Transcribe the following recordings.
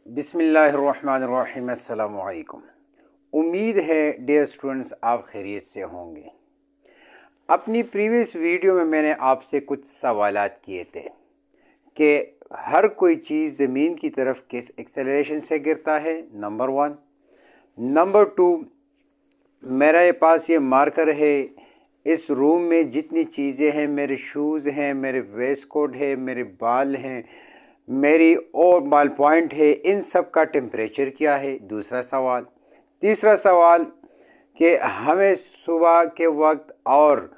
बिस्मिल्लाहिर्रहमानिर्रहीम। अस्सलामु अलैकुम। उम्मीद है डियर स्टूडेंट्स आप खैरियत से होंगे। अपनी प्रीवियस वीडियो में मैंने आपसे कुछ सवालात किए थे कि हर कोई चीज़ ज़मीन की तरफ किस एक्सेलरेशन से गिरता है, नंबर वन। नंबर टू, मेरे पास ये मार्कर है, इस रूम में जितनी चीज़ें हैं, मेरे शूज़ हैं, मेरे वेस्ट कोट है, मेरे बाल हैं, मेरी और बाल पॉइंट है, इन सब का टेम्परेचर क्या है, दूसरा सवाल। तीसरा सवाल कि हमें सुबह के वक्त और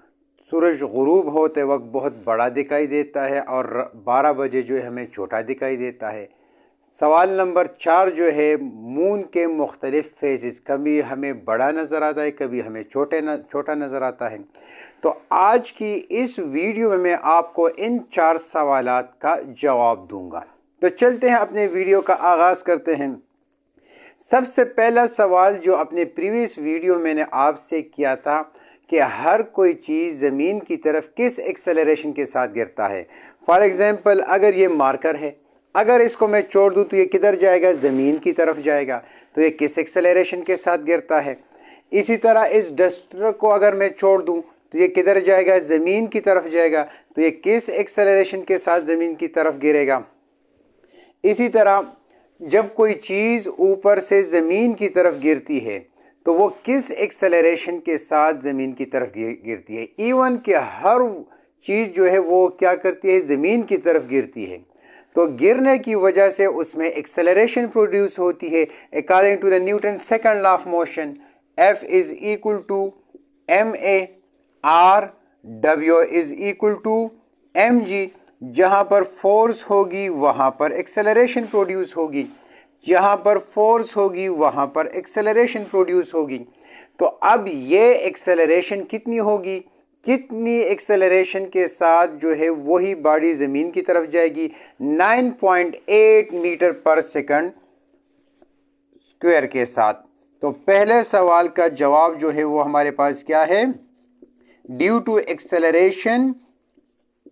सूरज गुरूब होते वक्त बहुत बड़ा दिखाई देता है और 12 बजे जो है हमें छोटा दिखाई देता है। सवाल नंबर 4 जो है, मून के मुख्तलिफ फेजेस, कभी हमें बड़ा नज़र आता है, कभी हमें छोटा नज़र आता है। तो आज की इस वीडियो में मैं आपको इन 4 सवालात का जवाब दूंगा। तो चलते हैं, अपने वीडियो का आगाज़ करते हैं। सबसे पहला सवाल जो अपने प्रीवियस वीडियो मैंने आपसे किया था कि हर कोई चीज़ ज़मीन की तरफ किस एक्सेलरेशन के साथ गिरता है। फॉर एग्ज़ाम्पल, अगर ये मार्कर है, अगर इसको मैं छोड़ दूँ तो ये किधर जाएगा, ज़मीन की तरफ जाएगा। तो ये किस एक्सेलरेशन के साथ गिरता है। इसी तरह इस डस्टर को अगर मैं छोड़ दूँ तो ये किधर जाएगा, ज़मीन की तरफ जाएगा। तो ये किस एक्सेलरेशन के साथ ज़मीन की तरफ गिरेगा। इसी तरह जब कोई चीज़ ऊपर से ज़मीन की तरफ गिरती है तो वो किस एक्सेलरेशन के साथ ज़मीन की तरफ गिरती है। इवन कि हर चीज़ जो है वो क्या करती है, ज़मीन की तरफ गिरती है। तो गिरने की वजह से उसमें एक्सेलरेशन प्रोड्यूस होती है। According to the Newton second law of motion, F is equal to ma r, W is equal to mg। जहाँ पर फोर्स होगी वहाँ पर एक्सेलरेशन प्रोड्यूस होगी, जहाँ पर फोर्स होगी वहाँ पर एक्सेलरेशन प्रोड्यूस होगी। तो अब ये एक्सेलरेशन कितनी होगी, कितनी एक्सेलरेशन के साथ जो है वही बॉडी ज़मीन की तरफ जाएगी, 9.8 मीटर पर सेकंड स्क्वायर के साथ। तो पहले सवाल का जवाब जो है वो हमारे पास क्या है, due to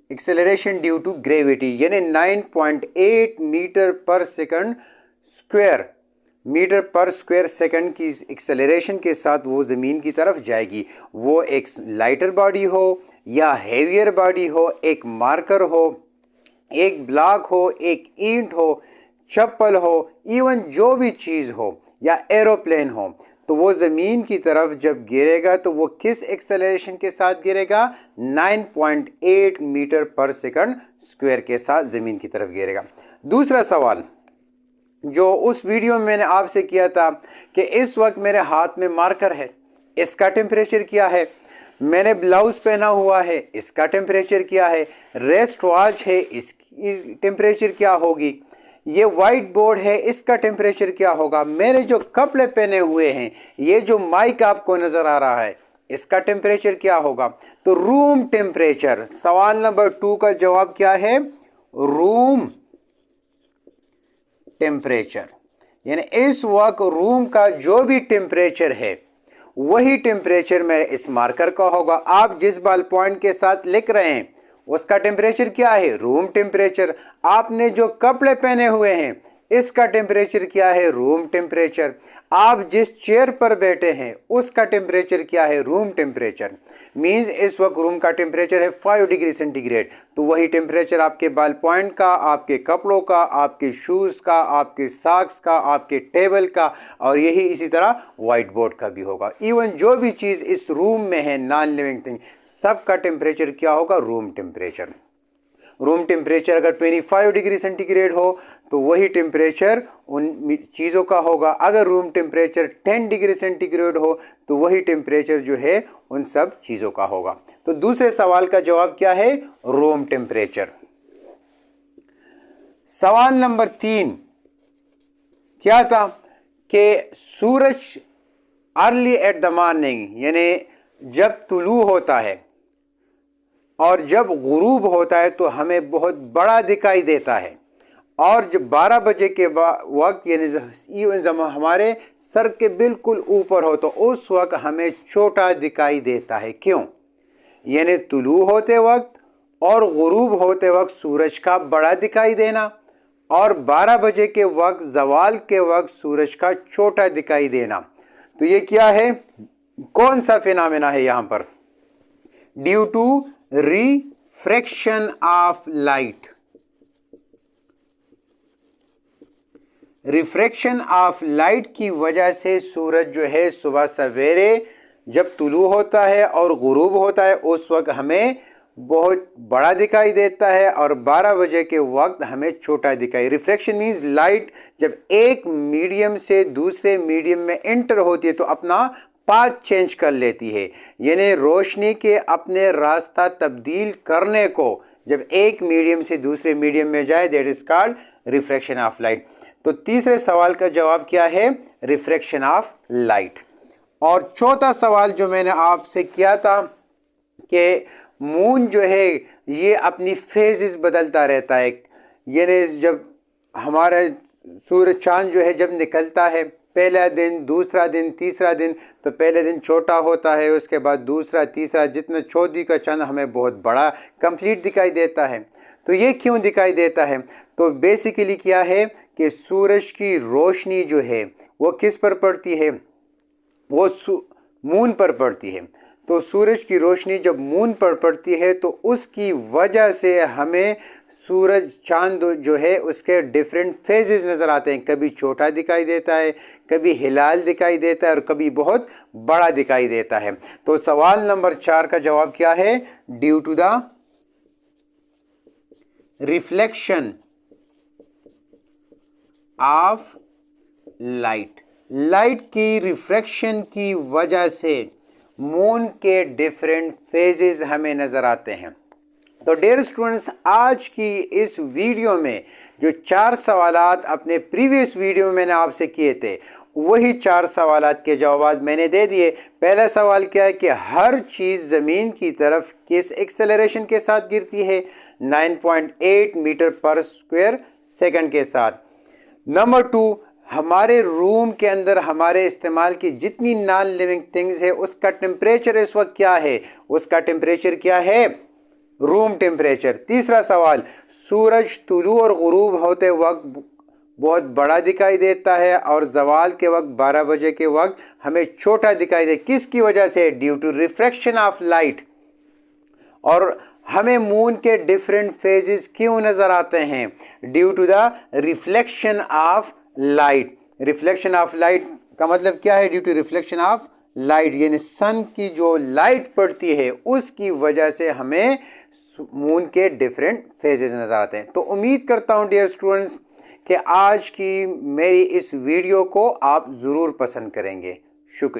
acceleration due to gravity, यानी 9.8 metre per second square, metre per square second की एक्सेलरेशन के साथ वो ज़मीन की तरफ जाएगी। वो एक लाइटर बॉडी हो या हेवियर बॉडी हो, एक मार्कर हो, एक ब्लॉक हो, एक ईंट हो, चप्पल हो, इवन जो भी चीज़ हो या एरोप्लेन हो, तो वो ज़मीन की तरफ जब गिरेगा तो वो किस एक्सेलरेशन के साथ गिरेगा, 9.8 मीटर पर सेकंड स्क्वायर के साथ ज़मीन की तरफ गिरेगा। दूसरा सवाल जो उस वीडियो में मैंने आपसे किया था कि इस वक्त मेरे हाथ में मार्कर है, इसका टेम्परेचर क्या है, मैंने ब्लाउज पहना हुआ है, इसका टेम्परेचर क्या है, रेस्ट वॉच है, इसकी टेम्परेचर क्या होगी, ये वाइट बोर्ड है, इसका टेम्परेचर क्या होगा, मेरे जो कपड़े पहने हुए हैं, ये जो माइक आपको नज़र आ रहा है, इसका टेम्परेचर क्या होगा। तो रूम टेम्परेचर, सवाल नंबर 2 का जवाब क्या है, रूम टेम्परेचर। यानी इस वक्त रूम का जो भी टेम्परेचर है वही टेम्परेचर मेरे इस मार्कर का होगा। आप जिस बॉल पॉइंट के साथ लिख रहे हैं उसका टेम्परेचर क्या है, रूम टेम्परेचर। आपने जो कपड़े पहने हुए हैं इसका टेम्परेचर क्या है, रूम टेम्परेचर। आप जिस चेयर पर बैठे हैं उसका टेम्परेचर क्या है, रूम टेम्परेचर। मींस इस वक्त रूम का टेम्परेचर है 5 डिग्री सेंटीग्रेड। तो वही टेम्परेचर आपके बाल पॉइंट का, आपके कपड़ों का, आपके शूज़ का, आपके सॉक्स का, आपके टेबल का, और यही इसी तरह वाइट बोर्ड का भी होगा। इवन जो भी चीज़ इस रूम में है, नॉन लिविंग थिंग, सबका टेम्परेचर क्या होगा, रूम टेम्परेचर। रूम टेम्परेचर अगर 25 डिग्री सेंटीग्रेड हो तो वही टेम्परेचर उन चीज़ों का होगा। अगर रूम टेम्परेचर 10 डिग्री सेंटीग्रेड हो तो वही टेम्परेचर जो है उन सब चीज़ों का होगा। तो दूसरे सवाल का जवाब क्या है, रूम टेम्परेचर। सवाल नंबर 3 क्या था कि सूरज अर्ली एट द मॉर्निंग, यानी जब तुलू होता है और जब गुरूब होता है तो हमें बहुत बड़ा दिखाई देता है, और जब 12 बजे के वक्त यानी जब हमारे सर के बिल्कुल ऊपर हो तो उस वक्त हमें छोटा दिखाई देता है। क्यों, यानी तुलू होते वक्त और गुरूब होते वक्त सूरज का बड़ा दिखाई देना, और 12 बजे के वक्त ज़वाल के वक्त सूरज का छोटा दिखाई देना। तो ये क्या है, कौन सा फिनोमेना है यहां पर? Due to refraction of light. Refraction of light की वजह से सूरज जो है सुबह सवेरे जब तुलू होता है और गुरूब होता है उस वक्त हमें बहुत बड़ा दिखाई देता है और 12 बजे के वक्त हमें छोटा दिखाई। रिफ्रैक्शन मीन्स लाइट जब एक मीडियम से दूसरे मीडियम में एंटर होती है तो अपना पाथ चेंज कर लेती है, यानी रोशनी के अपने रास्ता तब्दील करने को जब एक मीडियम से दूसरे मीडियम में जाए, that is called refraction of light. तो तीसरे सवाल का जवाब क्या है? Refraction of light. और चौथा सवाल जो मैंने आपसे किया था कि मून जो है ये अपनी फेजेस बदलता रहता है, यानी जब हमारा सूरज चांद जो है जब निकलता है, पहला दिन, दूसरा दिन, तीसरा दिन, तो पहले दिन छोटा होता है, उसके बाद दूसरा, तीसरा, जितना चौथी का चांद हमें बहुत बड़ा कंप्लीट दिखाई देता है। तो ये क्यों दिखाई देता है? तो बेसिकली क्या है कि सूरज की रोशनी जो है वो किस पर पड़ती है? वो मून पर पड़ती है। तो सूरज की रोशनी जब मून पर पड़ती है तो उसकी वजह से हमें सूरज चांद जो है उसके डिफरेंट फेजेस नज़र आते हैं। कभी छोटा दिखाई देता है, कभी हिलाल दिखाई देता है और कभी बहुत बड़ा दिखाई देता है। तो सवाल नंबर 4 का जवाब क्या है? Due to the reflection of light. Light की रिफ्रैक्शन की वजह से मून के डिफरेंट फेजेस हमें नज़र आते हैं। तो डियर स्टूडेंट्स, आज की इस वीडियो में जो 4 सवालात अपने प्रीवियस वीडियो में मैंने आपसे किए थे वही 4 सवालात के जवाब मैंने दे दिए। पहला सवाल क्या है कि हर चीज़ ज़मीन की तरफ किस एक्सेलरेशन के साथ गिरती है? 9.8 मीटर पर स्क्वायर सेकंड के साथ। नंबर 2, हमारे रूम के अंदर हमारे इस्तेमाल की जितनी नॉन लिविंग थिंग्स है उसका टेम्परेचर इस वक्त क्या है? उसका टेम्परेचर क्या है? Room temperature. तीसरा सवाल, सूरज तुलू और गुरूब होते वक्त बहुत बड़ा दिखाई देता है और ज़वाल के वक्त 12 बजे के वक्त हमें छोटा दिखाई दे, किसकी वजह से? Due to refraction of light. और हमें मून के डिफरेंट फेजेस क्यों नज़र आते हैं? Due to the reflection of light. Reflection of light का मतलब क्या है? Due to reflection of light, यानी सन की जो लाइट पड़ती है उसकी वजह से हमें मून के डिफरेंट फेजेस नज़र आते हैं। तो उम्मीद करता हूँ डियर स्टूडेंट्स कि आज की मेरी इस वीडियो को आप ज़रूर पसंद करेंगे। शुक्रिया।